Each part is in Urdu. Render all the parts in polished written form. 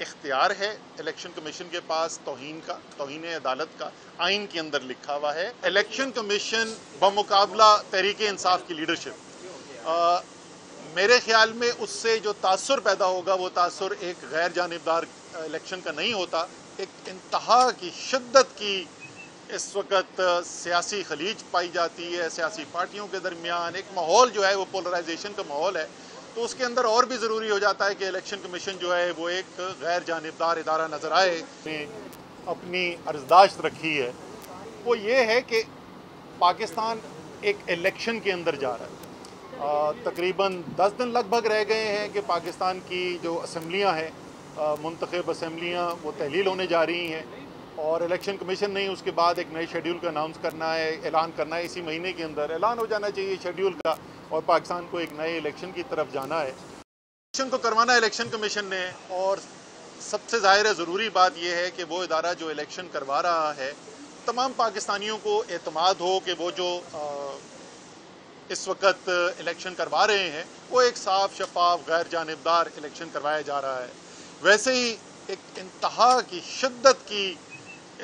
اختیار ہے الیکشن کمیشن کے پاس توہین عدالت کا آئین کے اندر لکھا ہوا ہے۔ الیکشن کمیشن بمقابلہ تحریک انصاف کی لیڈرشپ میرے خیال میں اس سے جو تاثر پیدا ہوگا وہ تاثر ایک غیر جانبدار الیکشن کا نہیں ہوتا، ایک انتہا کی شدت کی اس وقت سیاسی خلیج پائی جاتی ہے سیاسی پارٹیوں کے درمیان، ایک ماحول جو ہے وہ پولرائزیشن کا ماحول ہے، تو اس کے اندر اور بھی ضروری ہو جاتا ہے کہ الیکشن کمیشن جو ہے وہ ایک غیر جانبدار ادارہ نظر آئے۔ نے اپنی عرضداشت رکھی ہے وہ یہ ہے کہ پاکستان ایک الیکشن کے اندر جا رہا ہے، تقریباً 10 دن لگ بھگ رہ گئے ہیں کہ پاکستان کی جو اسمبلیاں ہیں، منتخب اسمبلیاں وہ تحلیل ہونے جا رہی ہیں، اور الیکشن کمیشن نے اس کے بعد ایک نئے شیڈیول کا اناؤنس کرنا ہے، اعلان کرنا ہے، اسی مہینے کے اندر اعلان ہو جانا چاہیے شیڈیول کا، اور پاکستان کو ایک نئے الیکشن کی طرف جانا ہے۔ الیکشن کو کروانا ہے الیکشن کمیشن نے، اور سب سے ظاہر ہے ضروری بات یہ ہے کہ وہ ادارہ جو الیکشن کروا رہا ہے تمام پاکستانیوں کو اعتماد ہو کہ وہ جو اس وقت الیکشن کروا رہے ہیں وہ ایک صاف شفاف غیر جانبدار الیکشن کروایا جا رہا ہے۔ ویسے ہی ایک انتہا کی شدت کی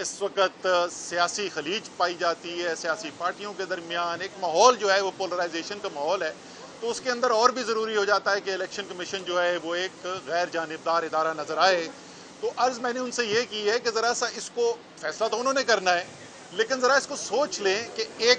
اس وقت سیاسی خلیج پائی جاتی ہے سیاسی پارٹیوں کے درمیان، ایک ماحول جو ہے وہ پولرائزیشن کا ماحول ہے، تو اس کے اندر اور بھی ضروری ہو جاتا ہے کہ الیکشن کمیشن جو ہے وہ ایک غیر جانبدار ادارہ نظر آئے۔ تو عرض میں نے ان سے یہ کی ہے کہ ذرا سا اس کو فیصلہ تو انہوں نے کرنا ہے، لیکن ذرا اس کو سوچ لیں کہ ایک